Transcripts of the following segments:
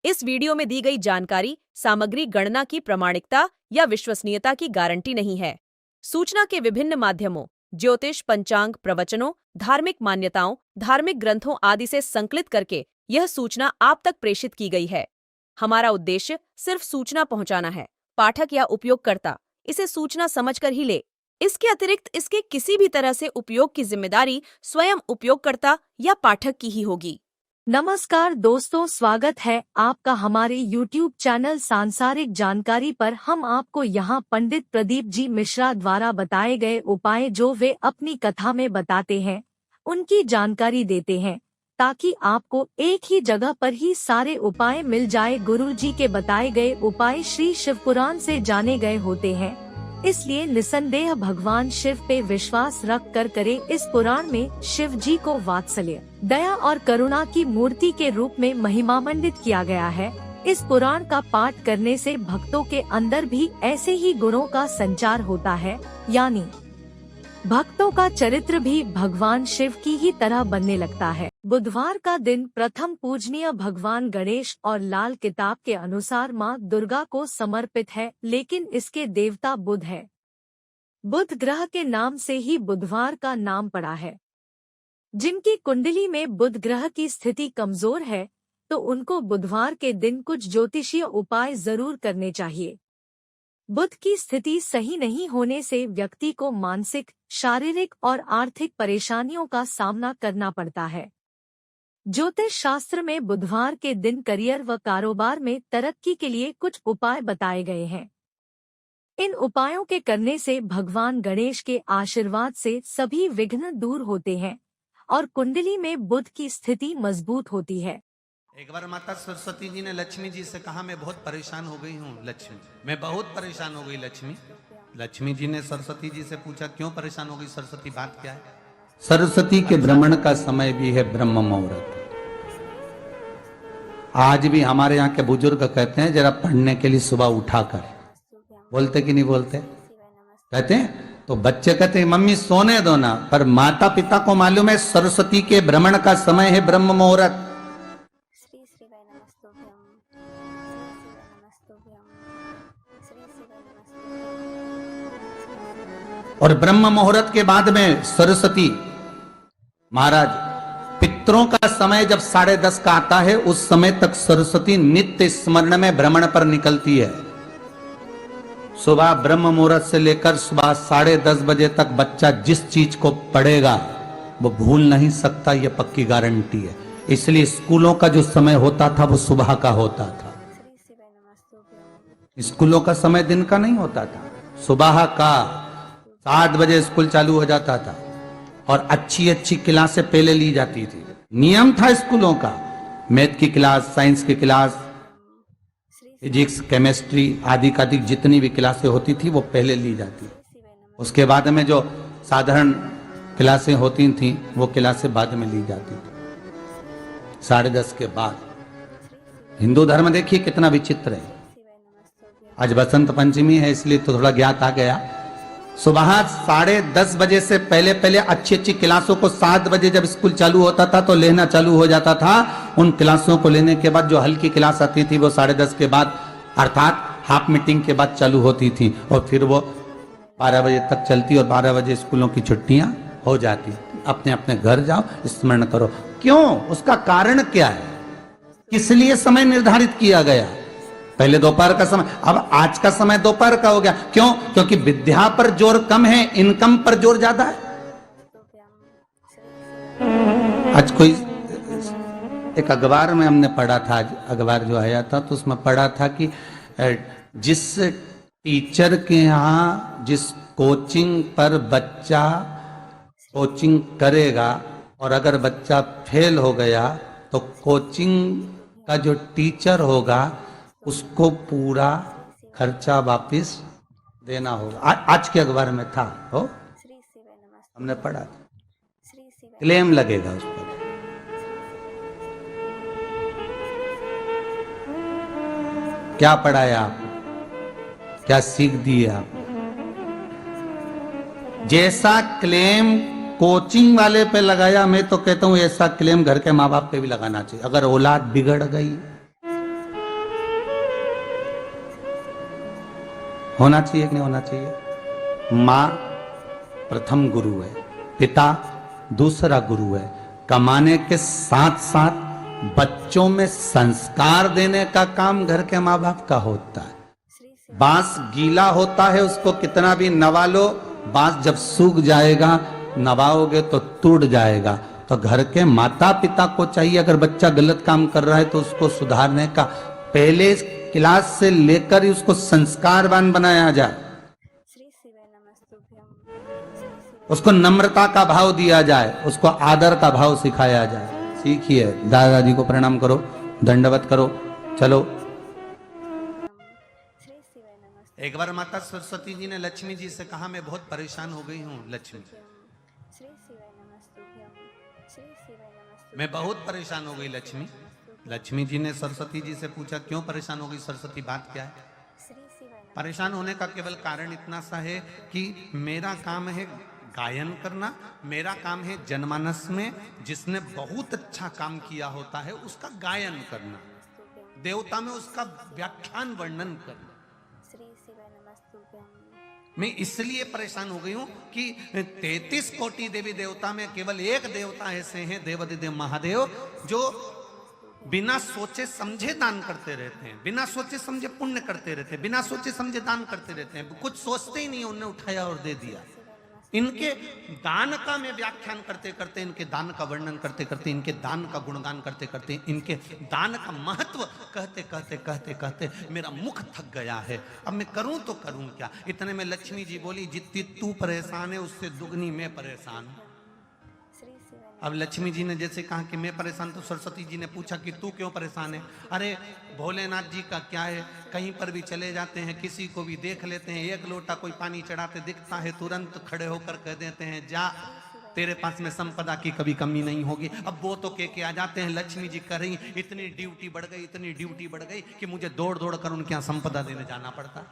इस वीडियो में दी गई जानकारी सामग्री गणना की प्रामाणिकता या विश्वसनीयता की गारंटी नहीं है। सूचना के विभिन्न माध्यमों, ज्योतिष, पंचांग, प्रवचनों, धार्मिक मान्यताओं, धार्मिक ग्रंथों आदि से संकलित करके यह सूचना आप तक प्रेषित की गई है। हमारा उद्देश्य सिर्फ सूचना पहुंचाना है। पाठक या उपयोगकर्ता इसे सूचना समझकर ही ले। इसके अतिरिक्त इसके किसी भी तरह से उपयोग की जिम्मेदारी स्वयं उपयोगकर्ता या पाठक की ही होगी। नमस्कार दोस्तों, स्वागत है आपका हमारे YouTube चैनल सांसारिक जानकारी पर। हम आपको यहाँ पंडित प्रदीप जी मिश्रा द्वारा बताए गए उपाय जो वे अपनी कथा में बताते हैं, उनकी जानकारी देते हैं, ताकि आपको एक ही जगह पर ही सारे उपाय मिल जाए। गुरु जी के बताए गए उपाय श्री शिव पुराण से जाने गए होते हैं, इसलिए निसंदेह भगवान शिव पे विश्वास रख कर करे। इस पुराण में शिव जी को वात्सल्य, दया और करुणा की मूर्ति के रूप में महिमामंडित किया गया है। इस पुराण का पाठ करने से भक्तों के अंदर भी ऐसे ही गुणों का संचार होता है, यानी भक्तों का चरित्र भी भगवान शिव की ही तरह बनने लगता है। बुधवार का दिन प्रथम पूजनीय भगवान गणेश और लाल किताब के अनुसार माँ दुर्गा को समर्पित है, लेकिन इसके देवता बुध है। बुध ग्रह के नाम से ही बुधवार का नाम पड़ा है। जिनकी कुंडली में बुध ग्रह की स्थिति कमजोर है, तो उनको बुधवार के दिन कुछ ज्योतिषीय उपाय जरूर करने चाहिए। बुध की स्थिति सही नहीं होने से व्यक्ति को मानसिक, शारीरिक और आर्थिक परेशानियों का सामना करना पड़ता है। ज्योतिष शास्त्र में बुधवार के दिन करियर व कारोबार में तरक्की के लिए कुछ उपाय बताए गए हैं। इन उपायों के करने से भगवान गणेश के आशीर्वाद से सभी विघ्न दूर होते हैं और कुंडली में बुध की स्थिति मजबूत होती है। एक बार माता सरस्वती जी ने लक्ष्मी जी से कहा, मैं बहुत परेशान हो गई हूँ लक्ष्मी, मैं बहुत परेशान हो गई लक्ष्मी। लक्ष्मी जी ने सरस्वती जी से पूछा, क्यों परेशान हो गई सरस्वती, बात क्या है? सरस्वती के भ्रमण का समय भी है ब्रह्म मुहूर्त। आज भी हमारे यहाँ के बुजुर्ग कहते हैं जरा पढ़ने के लिए सुबह उठाकर, बोलते कि नहीं बोलते? कहते हैं। तो बच्चे कहते हैं मम्मी सोने दो ना, पर माता पिता को मालूम है सरस्वती के भ्रमण का समय है ब्रह्म मुहूर्त। और ब्रह्म मुहूर्त के बाद में सरस्वती महाराज, पितरों का समय जब 10:30 का आता है, उस समय तक सरस्वती नित्य स्मरण में भ्रमण पर निकलती है। सुबह ब्रह्म मुहूर्त से लेकर सुबह 10:30 बजे तक बच्चा जिस चीज को पढ़ेगा वो भूल नहीं सकता, ये पक्की गारंटी है। इसलिए स्कूलों का जो समय होता था वो सुबह का होता था। स्कूलों का समय दिन का नहीं होता था, सुबह का। 7 बजे स्कूल चालू हो जाता था और अच्छी अच्छी क्लासें पहले ली जाती थी। नियम था स्कूलों का, मैथ की क्लास, साइंस की क्लास, फिजिक्स, केमिस्ट्री आदि का जितनी भी क्लासें होती थी वो पहले ली जाती। उसके बाद में जो साधारण क्लासें होती थी वो क्लासें बाद में ली जाती थी, 10:30 के बाद। हिंदू धर्म देखिए कितना विचित्र है। आज बसंत पंचमी है इसलिए तो थोड़ा ज्ञात आ गया। सुबह 10:30 बजे से पहले पहले अच्छी अच्छी क्लासों को 7 बजे जब स्कूल चालू होता था तो लेना चालू हो जाता था। उन क्लासों को लेने के बाद जो हल्की क्लास आती थी वो 10:30 के बाद, अर्थात हाफ मीटिंग के बाद चालू होती थी और फिर वो 12 बजे तक चलती और 12 बजे स्कूलों की छुट्टियां हो जाती। अपने अपने घर जाओ, स्मरण करो। क्यों? उसका कारण क्या है? किस लिए समय निर्धारित किया गया? पहले दोपहर का समय, अब आज का समय दोपहर का हो गया। क्यों? क्योंकि विद्या पर जोर कम है, इनकम पर जोर ज्यादा है। आज कोई एक अखबार में हमने पढ़ा था, आज अखबार जो आया था तो उसमें पढ़ा था कि जिस टीचर के यहाँ जिस कोचिंग पर बच्चा कोचिंग करेगा और अगर बच्चा फेल हो गया तो कोचिंग का जो टीचर होगा उसको पूरा खर्चा वापस देना होगा। आज के अखबार में था, हो हमने पढ़ा था, क्लेम लगेगा उस पर। क्या पढ़ाया आप, क्या सीख दी आप? जैसा क्लेम कोचिंग वाले पे लगाया, मैं तो कहता हूं ऐसा क्लेम घर के माँ बाप पे भी लगाना चाहिए। अगर औलाद बिगड़ गई होना चाहिए कि नहीं होना चाहिए? माँ प्रथम गुरु है, पिता दूसरा गुरु है। कमाने के साथ साथ बच्चों में संस्कार देने का काम घर के माँ बाप का होता है। बांस गीला होता है, उसको कितना भी नवा लो, बांस जब सूख जाएगा, नवाओगे तो टूट जाएगा। तो घर के माता पिता को चाहिए, अगर बच्चा गलत काम कर रहा है तो उसको सुधारने का पहले क्लास से लेकर ही उसको संस्कारवान बनाया जाए, उसको नम्रता का भाव दिया जाए, उसको आदर का भाव सिखाया जाए। सीखिए, दादाजी को प्रणाम करो, दंडवत करो। चलो, एक बार माता सरस्वती जी ने लक्ष्मी जी से कहा, मैं बहुत परेशान हो गई हूँ लक्ष्मी, मैं बहुत परेशान हो गई लक्ष्मी। लक्ष्मी जी ने सरस्वती जी से पूछा, क्यों परेशान हो गई सरस्वती, बात क्या है? परेशान होने का केवल कारण इतना सा है कि मेरा काम है गायन करना, मेरा काम है जनमानस में जिसने बहुत अच्छा काम किया होता है उसका गायन करना, देवता में उसका व्याख्यान वर्णन करना। मैं इसलिए परेशान हो गई हूं कि 33 कोटि देवी देवता में केवल एक देवता ऐसे हैं, देवाधिदेव महादेव, जो बिना सोचे समझे दान करते रहते हैं, बिना सोचे समझे पुण्य करते रहते हैं, बिना सोचे समझे दान करते रहते हैं, कुछ सोचते ही नहीं, उन्हें उठाया और दे दिया। इनके दान का मैं व्याख्यान करते करते, इनके दान का वर्णन करते करते, इनके दान का गुणगान करते करते, इनके दान का महत्व कहते कहते कहते कहते मेरा मुख थक गया है। अब मैं करूं तो करूं क्या? इतने में लक्ष्मी जी बोली, जितनी तू परेशान है उससे दुगनी मैं परेशान हूं। अब लक्ष्मी जी ने जैसे कहा कि मैं परेशान, तो सरस्वती जी ने पूछा कि तू क्यों परेशान है? अरे भोलेनाथ जी का क्या है, कहीं पर भी चले जाते हैं, किसी को भी देख लेते हैं, एक लोटा कोई पानी चढ़ाते दिखता है, तुरंत खड़े होकर कह देते हैं, जा तेरे पास में संपदा की कभी कमी नहीं होगी। अब वो तो के आ जाते हैं, लक्ष्मी जी कह रही, इतनी ड्यूटी बढ़ गई, इतनी ड्यूटी बढ़ गई कि मुझे दौड़ दौड़ कर उनके यहाँ संपदा देने जाना पड़ता।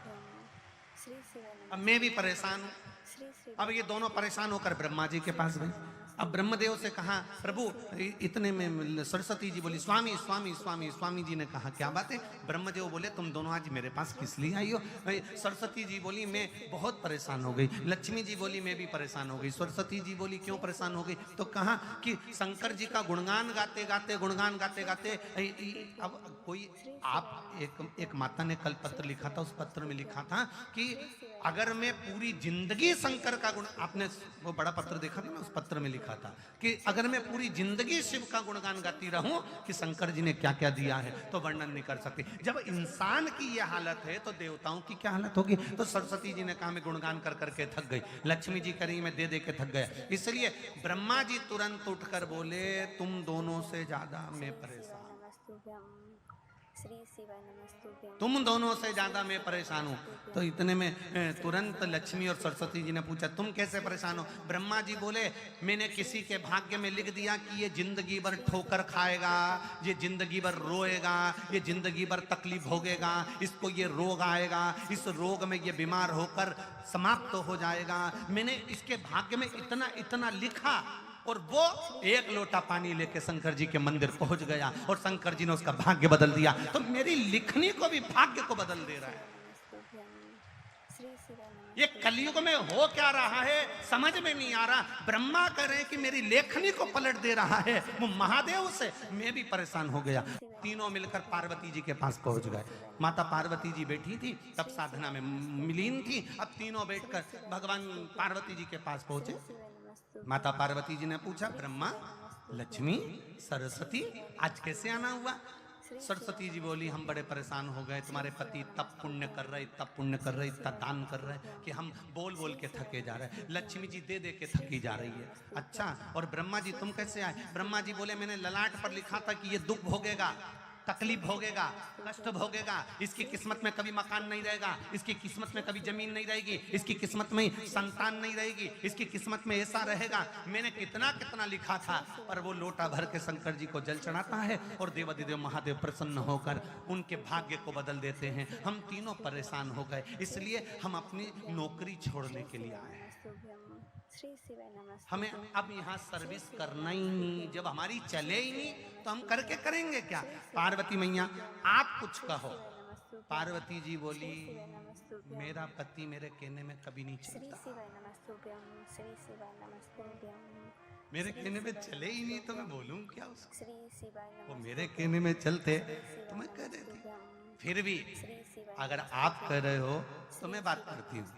अब मैं भी परेशान हूं। अब ये दोनों परेशान होकर ब्रह्मा जी के पास गए। अब ब्रह्मदेव से कहा, प्रभु, इतने में सरस्वती जी बोली, स्वामी स्वामी स्वामी। स्वामी जी ने कहा, क्या बात है? ब्रह्मदेव बोले, तुम दोनों आज मेरे पास किस लिए आई हो? सरस्वती जी बोली, मैं बहुत परेशान हो गई। लक्ष्मी जी बोली, मैं भी परेशान हो गई। सरस्वती जी बोली, क्यों परेशान हो गई? तो कहा कि शंकर जी का गुणगान गाते गाते, गुणगान गाते गाते, अब कोई आप एक माता ने कल पत्र लिखा था, उस पत्र में लिखा था कि अगर मैं पूरी जिंदगी शंकर का गुण, आपने वो बड़ा पत्र देखा था ना, उस पत्र में लिखा था कि अगर मैं पूरी जिंदगी शिव का गुणगान गाती रहूं कि शंकर जी ने क्या क्या दिया है, तो वर्णन नहीं कर सकती। जब इंसान की यह हालत है तो देवताओं की क्या हालत होगी? तो सरस्वती जी ने कहा, मैं गुणगान कर करके थक गई। लक्ष्मी जी करी, मैं दे दे के थक गया। इसलिए ब्रह्मा जी तुरंत उठकर बोले, तुम दोनों से ज्यादा मैं परेशान, तुम दोनों से ज्यादा मैं परेशान हूं। तो इतने में तुरंत लक्ष्मी और सरस्वती जी ने पूछा, तुम कैसे परेशान हो? ब्रह्मा जी बोले, मैंने किसी के भाग्य में लिख दिया कि ये जिंदगी भर ठोकर खाएगा, ये जिंदगी भर रोएगा, ये जिंदगी भर तकलीफ भोगेगा, इसको ये रोग आएगा, इस रोग में ये बीमार होकर समाप्त हो जाएगा। मैंने इसके भाग्य में इतना इतना लिखा, और वो एक लोटा पानी लेके शंकर जी के मंदिर पहुंच गया और शंकर जी ने उसका भाग्य बदल दिया। तो मेरी लिखनी को भी भाग्य को बदल दे रहा है। ये कलयुग में हो क्या रहा है समझ में नहीं आ रहा। ब्रह्मा कह रहे हैं कि मेरी लेखनी को पलट दे रहा है, वो महादेव से मैं भी परेशान हो गया। तीनों मिलकर पार्वती जी के पास पहुंच गए। माता पार्वती जी बैठी थी, तब साधना में मिलीन थी। अब तीनों बैठकर भगवान पार्वती जी के पास पहुंचे। माता पार्वती जी ने पूछा, ब्रह्मा, लक्ष्मी, सरस्वती, आज कैसे आना हुआ? सरस्वती जी बोली, हम बड़े परेशान हो गए, तुम्हारे पति तब पुण्य कर रहे, तब पुण्य कर रहे, इतना दान कर रहे कि हम बोल बोल के थके जा रहे। लक्ष्मी जी दे दे के थकी जा रही है। अच्छा, और ब्रह्मा जी तुम कैसे आए? ब्रह्मा जी बोले, मैंने ललाट पर लिखा था कि ये दुख भोगेगा, तकलीफ भोगेगा, कष्ट भोगेगा, इसकी किस्मत में कभी मकान नहीं रहेगा, इसकी किस्मत में कभी जमीन नहीं रहेगी, इसकी किस्मत में संतान नहीं रहेगी, इसकी किस्मत में ऐसा रहेगा। मैंने कितना कितना लिखा था, पर वो लोटा भर के शंकर जी को जल चढ़ाता है और देवाधिदेव महादेव प्रसन्न होकर उनके भाग्य को बदल देते हैं। हम तीनों परेशान हो गए, इसलिए हम अपनी नौकरी छोड़ने के लिए आए हैं। हमें अब यहाँ सर्विस करना ही नहीं, जब हमारी चले ही नहीं तो हम करके करेंगे क्या? पार्वती मैया आप कुछ कहो। नमस्तुभ्यं। पार्वती जी बोली श्री शिवाय नमस्तुभ्यं। मेरा पति मेरे कहने में कभी नहीं श्री चलता, शिवाय नमस्तुभ्यं। श्री शिवाय नमस्तुभ्यं। मेरे श्री कहने में शिवाय चले ही नहीं तो मैं नमस्तुभ्यं। बोलूं क्या उसको। श्री शिवाय वो नमस्तुभ्यं। मेरे कहने में चलते श्री तो शिवाय मैं कह देती। नमस्तुभ्यं। फिर भी श्री शिवाय अगर आप कह रहे हो तो मैं बात करती हूँ।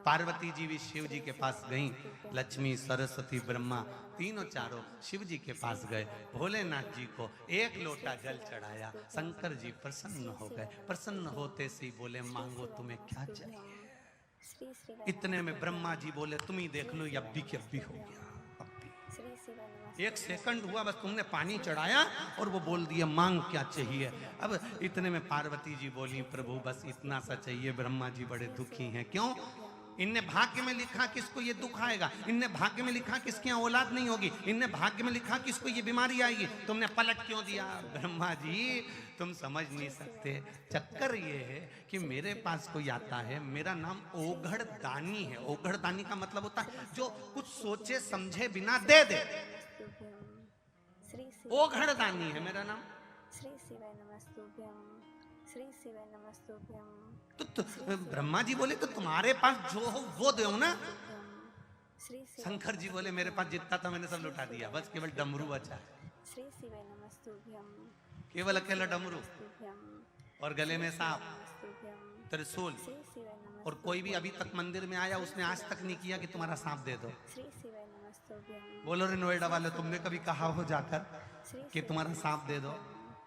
पार्वती जी भी शिव जी के पास गईं, लक्ष्मी सरस्वती ब्रह्मा तीनों चारों शिव जी के पास गए, भोलेनाथ जी को एक लोटा जल चढ़ाया, शंकर जी प्रसन्न हो गए। प्रसन्न होते से ही बोले मांगो तुम्हें क्या चाहिए। श्री शिवाय इतने में ब्रह्मा जी बोले तुम ही देख लो, ये अब भी के अब भी हो गया। अब भी श्री शिवाय नमस्तुभ्यं। एक सेकंड हुआ बस, तुमने पानी चढ़ाया और वो बोल दिया मांग क्या चाहिए। अब इतने में पार्वती जी बोली प्रभु बस इतना सा चाहिए। ब्रह्मा जी बड़े दुखी हैं, क्यों? इनने भाग्य में लिखा कि इसको ये दुख आएगा, इनने भाग्य में लिखा कि इसकी औलाद नहीं होगी, इनने भाग्य में लिखा कि इसको ये बीमारी आएगी, तुमने पलट क्यों दिया? ब्रह्मा जी तुम समझ नहीं सकते, चक्कर ये है कि मेरे पास कोई आता है, मेरा नाम ओघड़ दानी है। ओघड़ दानी का मतलब होता है जो कुछ सोचे समझे बिना दे दे, श्री शिवाय ओघड़ दानी है मेरा नाम। श्री शिवाय नमस्तुभ्यं। श्री शिवाय नमस्तुभ्यं। तो ब्रह्मा जी बोले तो तुम्हारे पास जो हो वो दो ना। श्री शिवाय शंकर जी बोले मेरे पास जितना था मैंने सब लुटा दिया, बस केवल डमरू बचा है, श्री शिवाय नमस्तुभ्यं। केवल अकेला डमरू नमस्तुभ्यं। और गले में सांप नमस्तुभ्यं। त्रिशूल। श्री शिवाय नमस्तुभ्यं। और कोई भी अभी तक मंदिर में आया उसने आज तक नहीं किया कि तुम्हारा सांप दे दो। श्री शिवाय नमस्तुभ्यं। बोलो रे नोएडा वाले, तुमने कभी कहा हो जाकर श्री कि तुम्हारा सांप दे दो,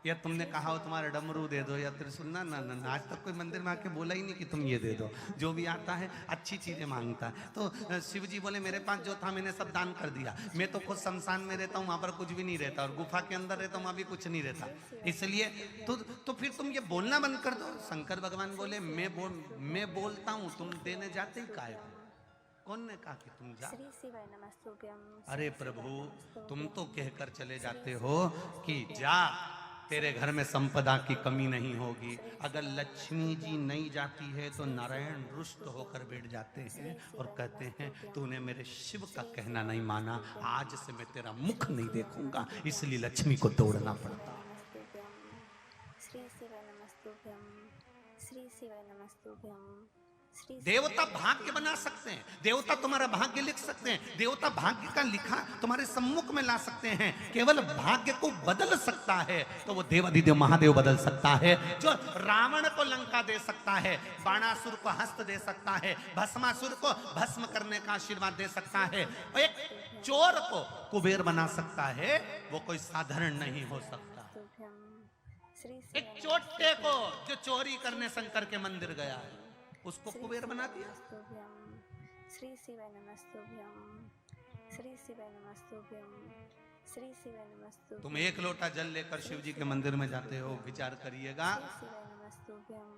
या तुमने कहा हो तुम्हारा डमरू दे दो या त्रिशूल? ना ना ना, आज तक कोई मंदिर में आके बोला ही नहीं कि तुम ये दे दो। जो भी आता है अच्छी चीजें मांगता है। तो शिव जी बोले मेरे पास जो था मैंने सब दान कर दिया। मैं तो खुद शमशान में रहता हूँ, वहां पर कुछ भी नहीं रहता, और गुफा के अंदर रहता हूँ, वहां भी कुछ नहीं रहता। इसलिए तो फिर तुम ये बोलना बंद कर दो। शंकर भगवान बोले मैं बोलता हूँ, तुम देने जाते ही काय हो? कौन ने कहा कि तुम जा? श्री शिवाय नमस्तुभ्यं। अरे प्रभु तुम तो कहकर चले जाते हो कि जा, तेरे घर में संपदा की कमी नहीं होगी। अगर लक्ष्मी जी नहीं जाती है तो नारायण रुष्ट होकर बैठ जाते हैं और कहते हैं तूने मेरे शिव का कहना नहीं माना, आज से मैं तेरा मुख नहीं देखूंगा। इसलिए लक्ष्मी को दौड़ना पड़ता। श्री शिवाय नमस्तुभ्यं। श्री शिवाय नमस्तुभ्यं। श्री देवता भाग्य बना सकते हैं, देवता तुम्हारा भाग्य लिख सकते हैं, देवता भाग्य का लिखा तुम्हारे सम्मुख में ला सकते हैं। केवल भाग्य को बदल सकता है तो वो देवाधिदेव महादेव बदल सकता है। जो रावण को लंका दे सकता है, बाणासुर को हस्त दे सकता है, भस्मासुर को भस्म करने का आशीर्वाद दे सकता है, और एक चोर को कुबेर बना सकता है, वो कोई साधारण नहीं हो सकता। श्री एक चोटे को जो चोरी करने शंकर के मंदिर गया है उसको कुबेर बना दिया। श्री शिवाय नमस्तुभ्यं। श्री शिवाय नमस्तुभ्यं। श्री शिवाय नमस्तुभ्यं। तुम एक लोटा जल लेकर शिव जी के मंदिर में जाते हो, विचार करिएगा। शिवाय नमस्तुभ्यं।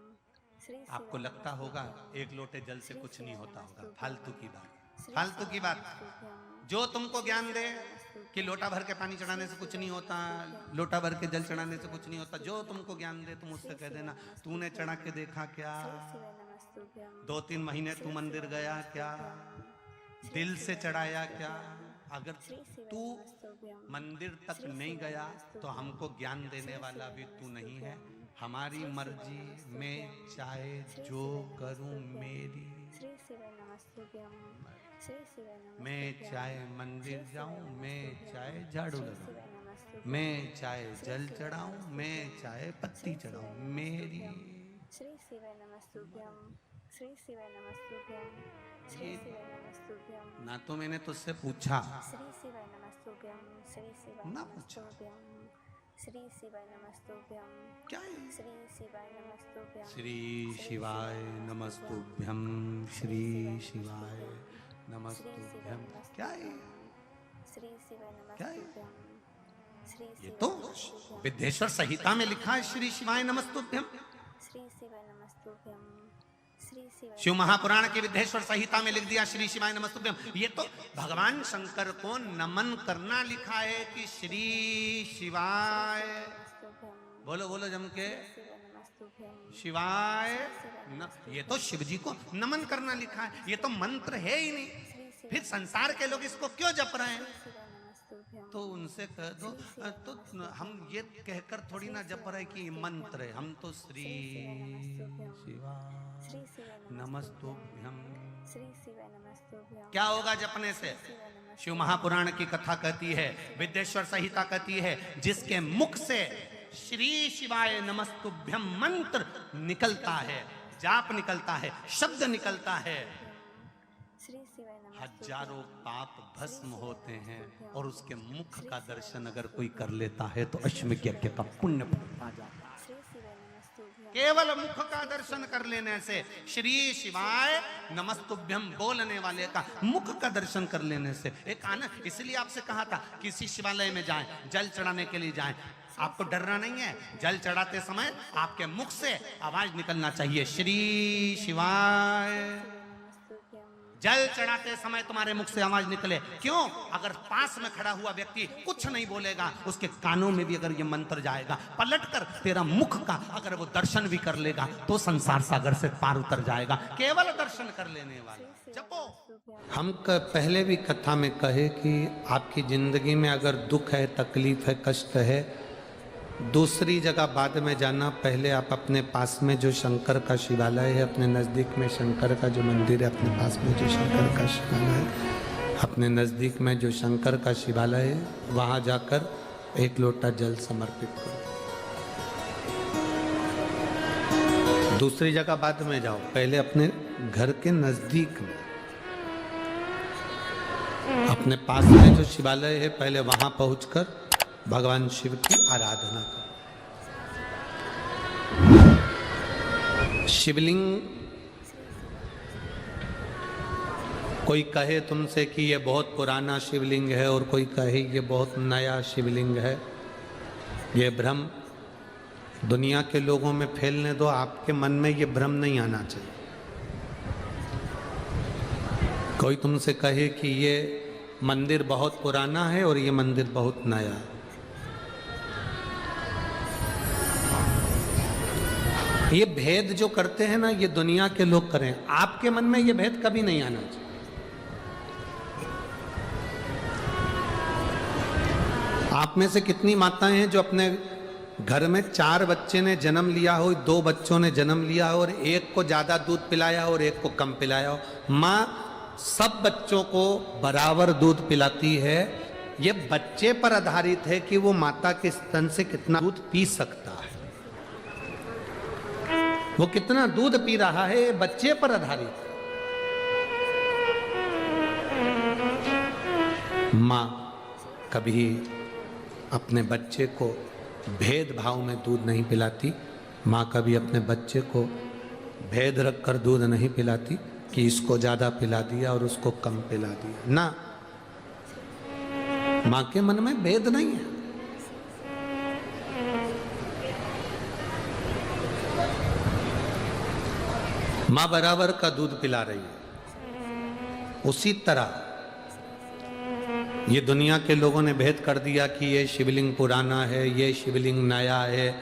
श्री आपको लगता होगा एक लोटे जल से कुछ नहीं होता होगा, फालतू की बात, फालतू की बात। जो तुमको ज्ञान दे कि लोटा भर के पानी चढ़ाने से कुछ नहीं होता, लोटा भर के जल चढ़ाने से कुछ नहीं होता, जो तुमको ज्ञान दे तुम उससे कह देना तूने चढ़ा के देखा क्या? 2-3 महीने तू मंदिर गया क्या? दिल से चढ़ाया क्या? अगर तू मंदिर तक नहीं गया तो हमको ज्ञान देने वाला भी तू नहीं है। हमारी मर्जी, मैं चाहे जो करूं मेरी, मैं चाहे मंदिर जाऊं, मैं चाहे झाड़ू लगाऊं, मैं चाहे जल चढ़ाऊं, मैं चाहे पत्ती चढ़ाऊं, मेरी। श्री शिवाय नमस्तुभ्यं। श्री शिवाय नमस्तुभ्यं। श्री शिवाय नमस्तुभ्यं। ना तो मैंने तुझसे पूछा, श्री शिवाय नमस्तुभ्यं। श्री शिवाय ना पूछा। नमस्तुभ्यं। श्री शिवाय नमस्तुभ्यं। क्या है? श्री शिवाय नमस्तुभ्यं। श्री शिवाय नमस्तुभ्यं, श्री शिवाय नमस्तुभ्यं। क्या है? श्री शिवाय क्या है? नमस्तुभ्यं। श्री ये शिवाय तो नमस्तुभ्यं। विद्येश्वर संहिता में लिखा है श्री शिवाय नमस्तुभ्यं। श्री शिवाय नमस्तुभ्यं। श्री शिवाय शिव महापुराण के विद्येश्वर संहिता में लिख दिया श्री शिवाय नमस्तुभ्यं। ये तो भगवान शंकर को नमन करना लिखा है कि श्री शिवाय, नमस्तुभ्यं। बोलो बोलो जम के, शिवाय नमस्तुभ्यं। शिवाय न, ये तो शिव जी को नमन करना लिखा है, ये तो मंत्र है ही नहीं, फिर संसार के लोग इसको क्यों जप रहे हैं? शिवाय नमस्तुभ्यं। तो उनसे कह दो। तो हम ये कहकर थोड़ी ना जप रहे कि मंत्र है, हम तो श्री शिवाय नमस्तुभ्यम। क्या होगा जपने से? शिव महापुराण की कथा कहती है, विद्येश्वर संहिता कहती है, जिसके मुख से श्री शिवाय नमस्तुभ्यम मंत्र निकलता है, जाप निकलता है, शब्द निकलता है, हजारों पाप भस्म होते हैं। और उसके मुख का दर्शन अगर कोई कर लेता है तो अश्वमेध यज्ञ का पुण्य आ जाता है। केवल मुख का दर्शन कर लेने से, श्री शिवाय नमस्तुभ्यम बोलने वाले का मुख का दर्शन कर लेने से एक आनंद। इसलिए आपसे कहा था किसी शिवालय में जाएं, जल चढ़ाने के लिए जाएं, आपको डरना नहीं है। जल चढ़ाते समय आपके मुख से आवाज निकलना चाहिए, श्री शिवाय। जल चढ़ाते समय तुम्हारे मुख से आवाज निकले। क्यों? अगर पास में खड़ा हुआ व्यक्ति कुछ नहीं बोलेगा, उसके कानों में भी अगर ये मंत्र जाएगा, पलटकर तेरा मुख का अगर वो दर्शन भी कर लेगा तो संसार सागर से पार उतर जाएगा। केवल दर्शन कर लेने वाले जपो। हम पहले भी कथा में कहे कि आपकी जिंदगी में अगर दुख है, तकलीफ है, कष्ट है, दूसरी जगह बाद में जाना। पहले आप अपने पास में जो शंकर का शिवालय है, अपने नज़दीक में शंकर का जो मंदिर है, अपने पास में जो शंकर का शिवालय है, अपने नज़दीक में जो शंकर का शिवालय है, वहाँ जाकर एक लोटा जल समर्पित करो। दूसरी जगह बाद में जाओ, पहले अपने घर के नज़दीक में, अपने पास में जो शिवालय है, पहले वहाँ पहुँचकर भगवान शिव की आराधना करो। शिवलिंग, कोई कहे तुमसे कि ये बहुत पुराना शिवलिंग है और कोई कहे ये बहुत नया शिवलिंग है, ये भ्रम दुनिया के लोगों में फैलने दो। आपके मन में ये भ्रम नहीं आना चाहिए। कोई तुमसे कहे कि ये मंदिर बहुत पुराना है और ये मंदिर बहुत नया है, ये भेद जो करते हैं ना, ये दुनिया के लोग करें। आपके मन में ये भेद कभी नहीं आना चाहिए। आप में से कितनी माताएं हैं जो अपने घर में 4 बच्चे ने जन्म लिया हो, 2 बच्चों ने जन्म लिया हो और एक को ज्यादा दूध पिलाया और एक को कम पिलाया हो। माँ सब बच्चों को बराबर दूध पिलाती है। ये बच्चे पर आधारित है कि वो माता के स्तन से कितना दूध पी सकता है, वो कितना दूध पी रहा है, बच्चे पर आधारित है। माँ कभी अपने बच्चे को भेदभाव में दूध नहीं पिलाती। माँ कभी अपने बच्चे को भेद रखकर दूध नहीं पिलाती कि इसको ज्यादा पिला दिया और उसको कम पिला दिया ना। माँ के मन में भेद नहीं है। माँ बराबर का दूध पिला रही है। उसी तरह ये दुनिया के लोगों ने भेद कर दिया कि ये शिवलिंग पुराना है, ये शिवलिंग नया है,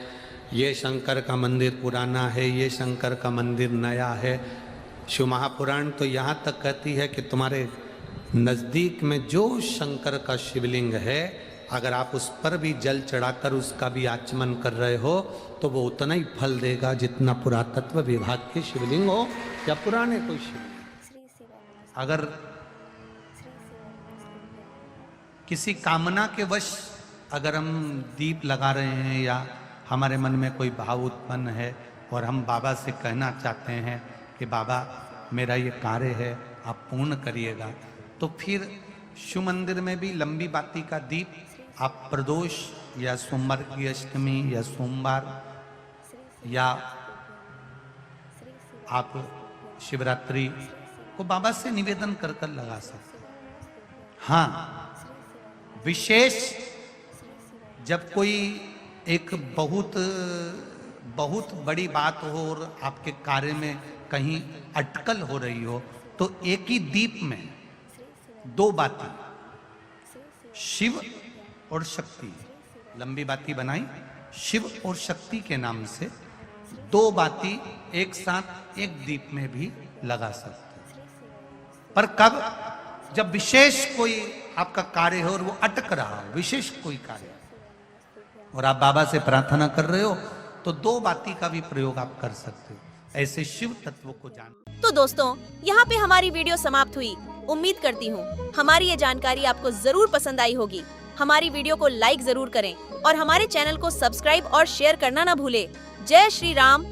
ये शंकर का मंदिर पुराना है, ये शंकर का मंदिर नया है। शिव महापुराण तो यहाँ तक कहती है कि तुम्हारे नज़दीक में जो शंकर का शिवलिंग है, अगर आप उस पर भी जल चढ़ाकर उसका भी आचमन कर रहे हो तो वो उतना ही फल देगा जितना पुरातत्व विभाग के शिवलिंग हो या पुराने कोई शिवलिंग। अगर किसी कामना के वश अगर हम दीप लगा रहे हैं या हमारे मन में कोई भाव उत्पन्न है और हम बाबा से कहना चाहते हैं कि बाबा मेरा ये कार्य है आप पूर्ण करिएगा, तो फिर शिव मंदिर में भी लंबी बाती का दीप आप प्रदोष या सोमवार की अष्टमी या सोमवार या आप शिवरात्रि को बाबा से निवेदन कर कर लगा सकते। हाँ, विशेष जब कोई एक बहुत बड़ी बात हो और आपके कार्य में कहीं अटकल हो रही हो तो एक ही दीप में 2 बाती, शिव और शक्ति, लंबी बाती बनाई शिव और शक्ति के नाम से 2 बाती एक साथ एक दीप में भी लगा सकते। पर कब? जब विशेष कोई आपका कार्य है और वो अटक रहा हो, विशेष कोई कार्य है, और आप बाबा से प्रार्थना कर रहे हो, तो 2 बाती का भी प्रयोग आप कर सकते हो। ऐसे शिव तत्व को जान। तो दोस्तों, यहाँ पे हमारी वीडियो समाप्त हुई। उम्मीद करती हूँ हमारी ये जानकारी आपको जरूर पसंद आई होगी। हमारी वीडियो को लाइक जरूर करें और हमारे चैनल को सब्सक्राइब और शेयर करना ना भूले। जय श्री राम,